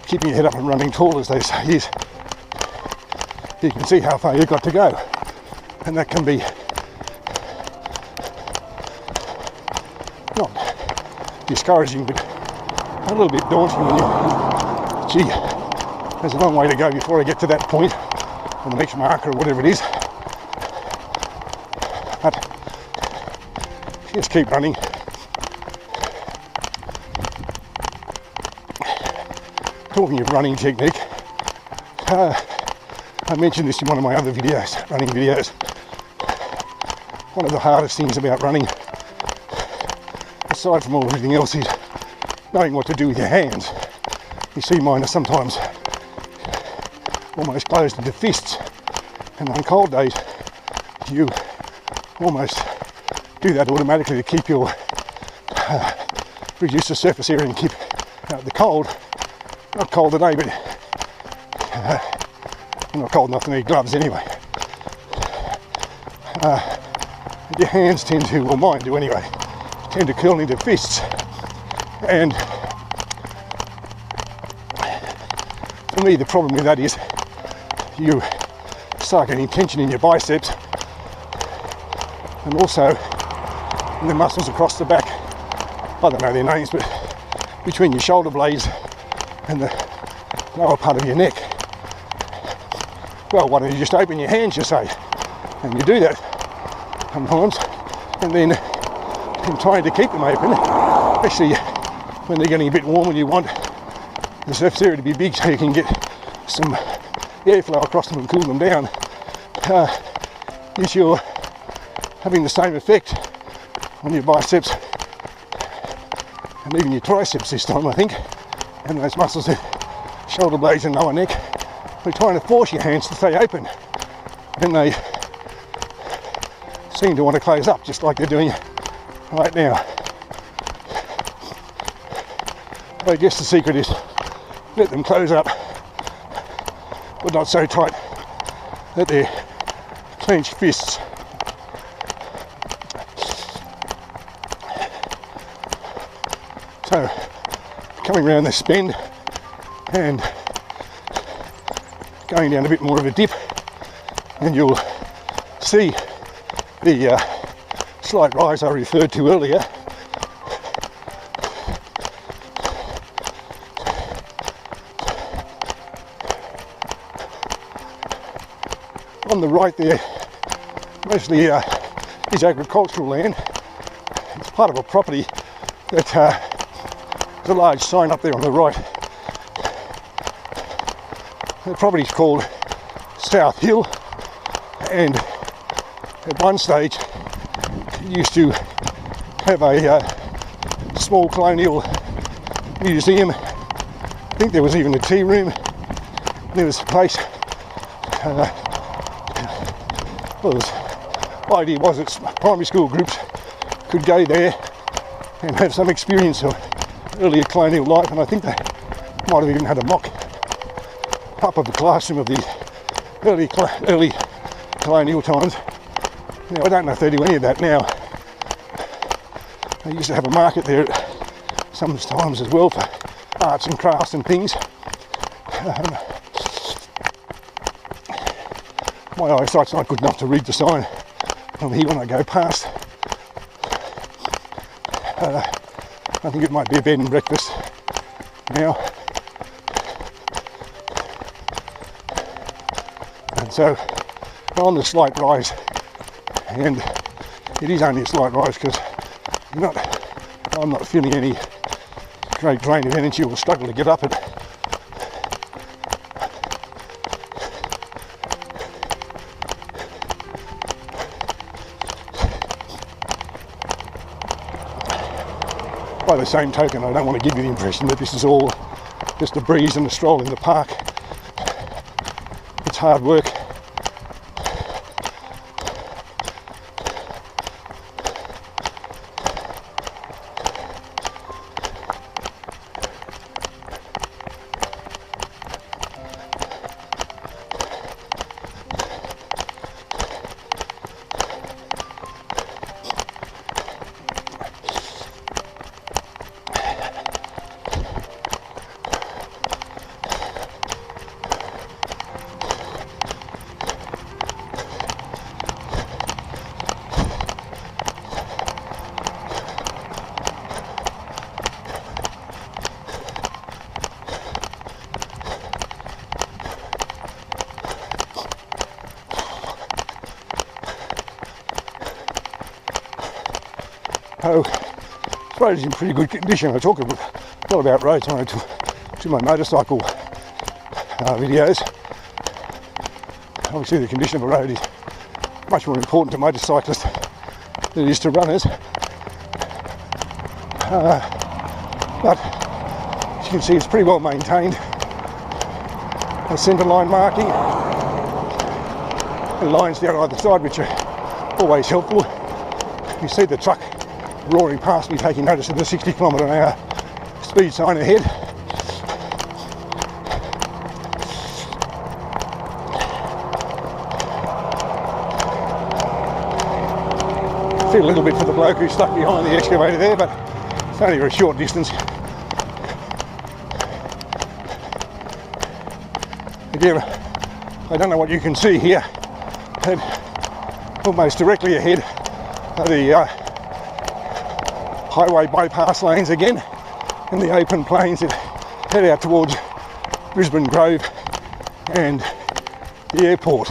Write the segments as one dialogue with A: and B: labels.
A: keeping your head up and running tall, as they say, is you can see how far you've got to go. And that can be not discouraging, but a little bit daunting when you, gee, there's a long way to go before I get to that point on the next marker or whatever it is. But just keep running. Talking of running technique, I mentioned this in one of my other videos, running videos. One of the hardest things about running, aside from everything else, is knowing what to do with your hands. You see, mine are sometimes almost closed into fists, and on cold days you almost do that automatically to keep your reduce the surface area and keep out the cold. Not cold today, but I'm not cold enough to need gloves anyway. Your hands tend to, or mine do anyway, tend to curl into fists, and for me the problem with that is you start getting tension in your biceps and also in the muscles across the back. I don't know their names, but between your shoulder blades and the lower part of your neck. Well, why don't you just open your hands, you say? And you do that sometimes, and then in trying to keep them open, especially when they're getting a bit warm and you want the surface area to be big so you can get some airflow across them and cool them down, is you're having the same effect on your biceps and even your triceps this time, I think, and those muscles, the shoulder blades and lower neck. We're trying to force your hands to stay open, and they seem to want to close up just like they're doing right now. I guess the secret is let them close up, but not so tight that they're clenched fists. So coming around this bend and going down a bit more of a dip, and you'll see the slight rise I referred to earlier. On the right there mostly is agricultural land. It's part of a property that there's a large sign up there on the right. The property's called South Hill, and at one stage it used to have a small colonial museum. I think there was even a tea room. There was a place, well, the idea was that primary school groups could go there and have some experience of earlier colonial life, and I think they might have even had a mock up of the classroom of the early colonial times. Now, I don't know if they do any of that now. They used to have a market there sometimes as well for arts and crafts and things. My eyesight's not good enough to read the sign from here when I go past. I think it might be a bed and breakfast now. And so on the slight rise, and it is only a slight rise because I'm not feeling any great drain of energy or struggle to get up it. By the same token, I don't want to give you the impression that this is all just a breeze and a stroll in the park. It's hard work. So, this road is in pretty good condition. I talk a lot about roads when I do my motorcycle videos. Obviously the condition of a road is much more important to motorcyclists than it is to runners. But as you can see, it's pretty well maintained. A centre line marking and lines down either side, which are always helpful. You see the truck roaring past me, taking notice of the 60km/h speed sign ahead. Feel a little bit for the bloke who's stuck behind the excavator there, but it's only a short distance. Again, I don't know what you can see here, but almost directly ahead are the highway bypass lanes again, and the open plains that head out towards Brisbane Grove and the airport.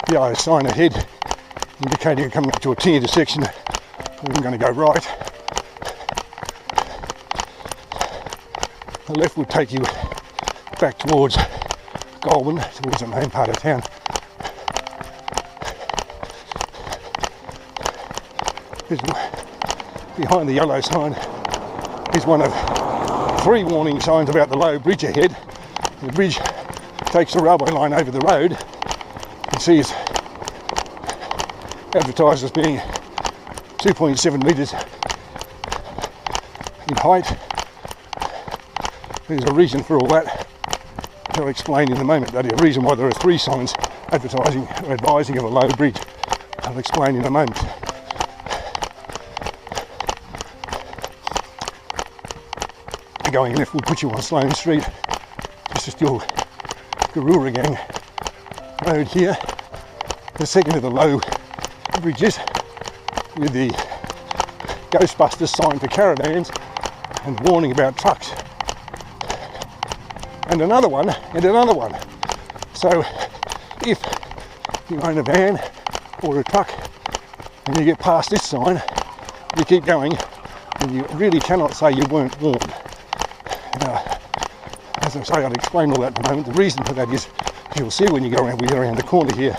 A: The IO sign ahead indicating you're coming up to a T intersection. I'm going to go right. The left would take you back towards Goulburn, towards the main part of town. Behind the yellow sign is one of 3 warning signs about the low bridge ahead. The bridge takes the railway line over the road. You can see it's advertised as being 2.7 metres in height. There's a reason for all that. I'll explain in a moment. That is a reason why there are 3 signs advertising or advising of a low bridge. I'll explain in a moment. Going left will put you on Sloane Street. This is still Garroorigang road here. The second of the low bridges with the Ghostbusters sign for caravans and warning about trucks. And another one, and another one. So if you own a van or a truck and you get past this sign, you keep going, and you really cannot say you weren't warned. As I say, I'll explain all that in a moment. The reason for that is, you'll see when you go around the corner here,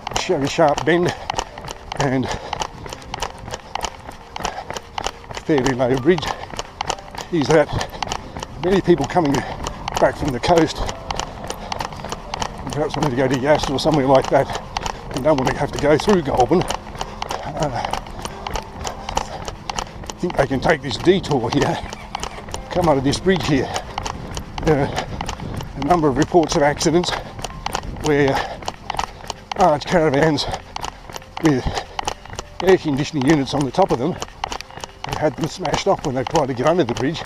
A: a very sharp bend and fairly low bridge, is that many people coming back from the coast, perhaps wanting to go to Yass or somewhere like that, and don't want to have to go through Goulburn, think they can take this detour here, come out of this bridge here. There are a number of reports of accidents where large caravans with air conditioning units on the top of them have had them smashed off when they've tried to get under the bridge.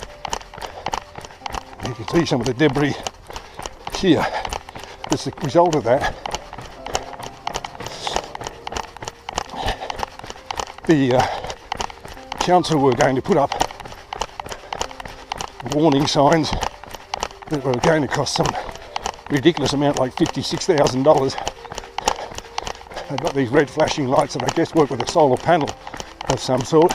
A: You can see some of the debris here. As the result of that, the council were going to put up warning signs that were going to cost some ridiculous amount, like $56,000. They've got these red flashing lights that I guess work with a solar panel of some sort.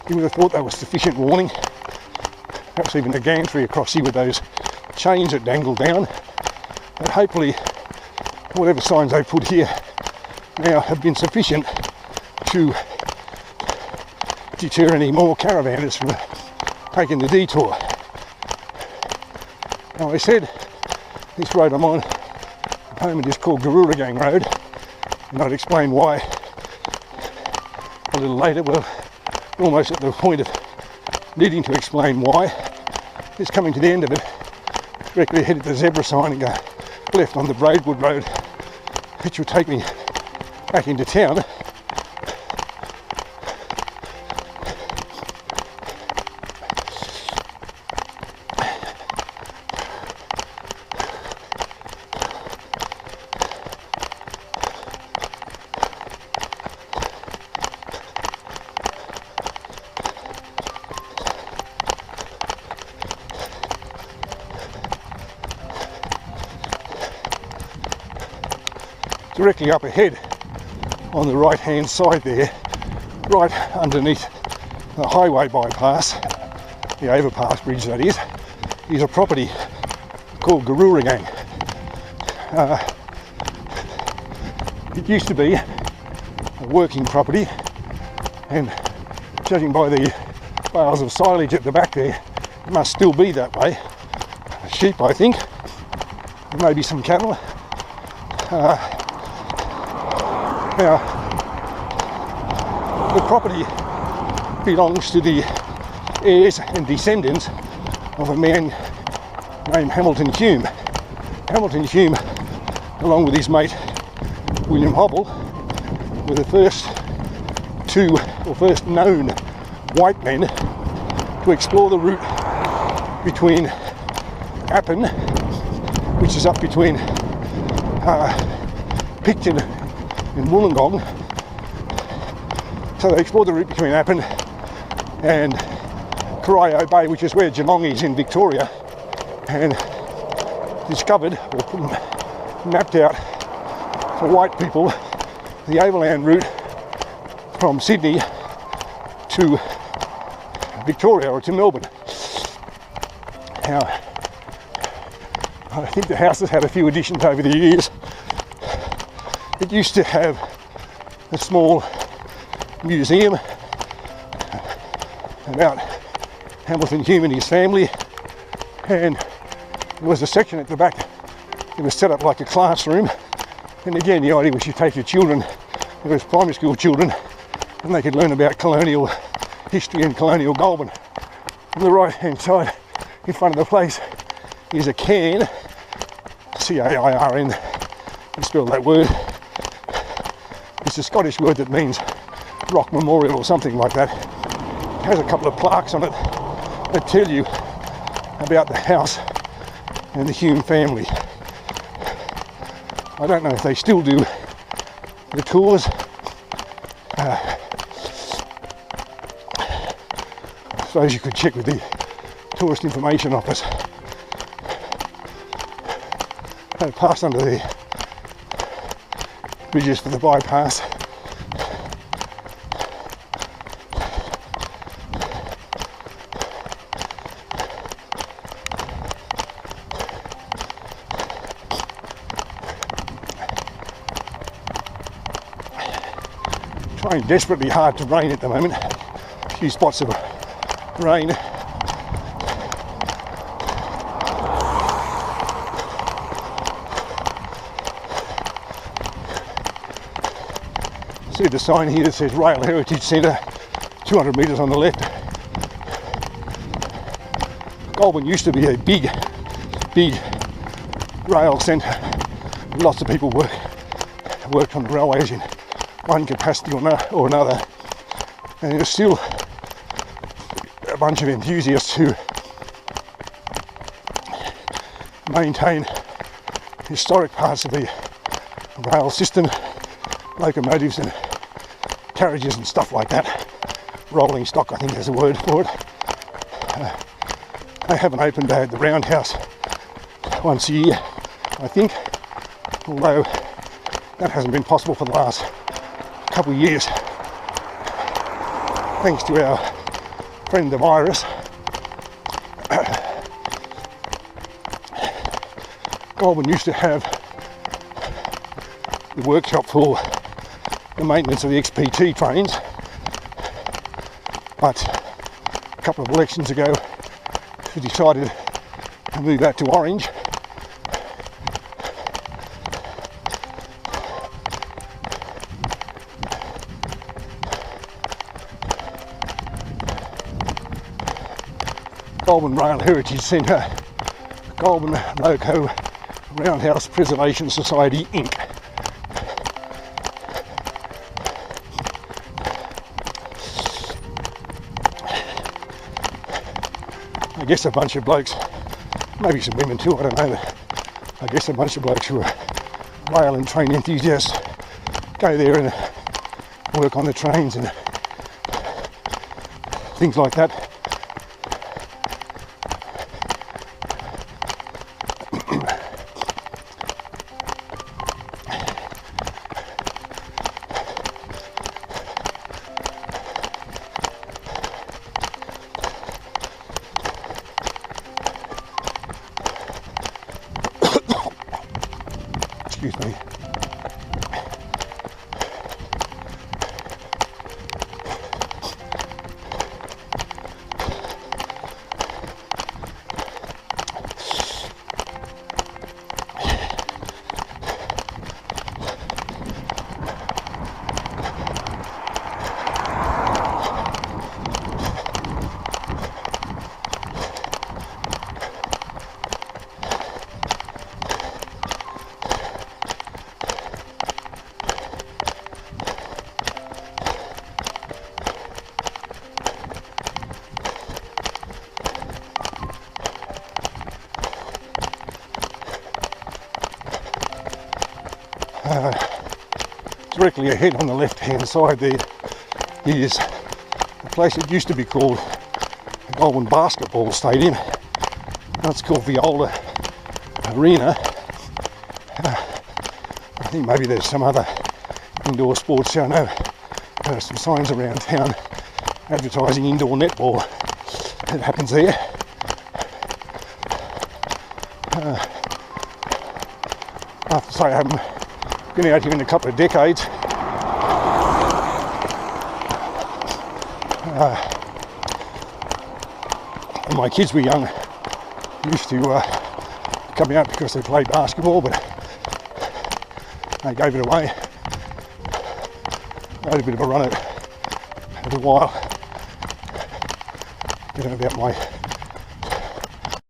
A: You would have thought that was sufficient warning. Perhaps even a gantry across here with those chains that dangle down. But hopefully whatever signs they put here now have been sufficient to deter any more caravanners from taking the detour. Now, I said this road I'm on at the moment is called Garroorigang Road, and I'd explain why a little later. Well, almost at the point of needing to explain why. Just coming to the end of it, directly ahead of the zebra sign, and go left on the Braidwood road, which will take me back into town. directly up ahead on the right hand side there, right underneath the highway bypass, the overpass bridge that is a property called Garroorigang. It used to be a working property, and judging by the bales of silage at the back there, it must still be that way. Sheep, I think, maybe some cattle. Now, the property belongs to the heirs and descendants of a man named Hamilton Hume. Hamilton Hume, along with his mate William Hobble, were the first known white men to explore the route between Appin, which is up between Picton and Wollongong. So they explored the route between Appin and Corio Bay, which is where Geelong is in Victoria, and discovered or mapped out for white people the overland route from Sydney to Victoria or to Melbourne. Now, I think the house has had a few additions over the years. It used to have a small museum about Hamilton Hume and his family, and there was a section at the back that was set up like a classroom. And again, the idea was you take your children, it was primary school children, and they could learn about colonial history and colonial Goulburn. On the right hand side, in front of the place, is a cairn, C-A-I-R-N, you spell that word. It's a Scottish word that means rock memorial or something like that. It has a couple of plaques on it that tell you about the house and the Hume family. I don't know if they still do the tours. I suppose you could check with the Tourist Information Office. I passed under the bridges for the bypass. Trying desperately hard to rain at the moment. A few spots of rain. See the sign here that says Rail Heritage Centre, 200 metres on the left. Goulburn used to be a big rail centre. Lots of people worked on the railways in one capacity or another, and there's still a bunch of enthusiasts who maintain historic parts of the rail system, locomotives and carriages and stuff like that. Rolling stock, I think there's a word for it. They have an open day at the Roundhouse once a year, I think, although that hasn't been possible for the last couple of years, thanks to our friend the virus. Goulburn used to have the workshop for the maintenance of the XPT trains, but a couple of elections ago we decided to move that to Orange. Goulburn Rail Heritage Centre, Goulburn Loco Roundhouse Preservation Society Inc. I guess a bunch of blokes, maybe some women too, I don't know, but I guess a bunch of blokes who are rail and train enthusiasts go there and work on the trains and things like that. directly ahead on the left hand side there is a place that used to be called the Goulburn Basketball Stadium. Now it's called Viola Arena. I think maybe there's some other indoor sports here. I know there are some signs around town advertising indoor netball that happens there. I have to say I haven't been out here in a couple of decades. When my kids were young, used to come out because they played basketball, but they gave it away. I had a bit of a run at it a while. You know, about my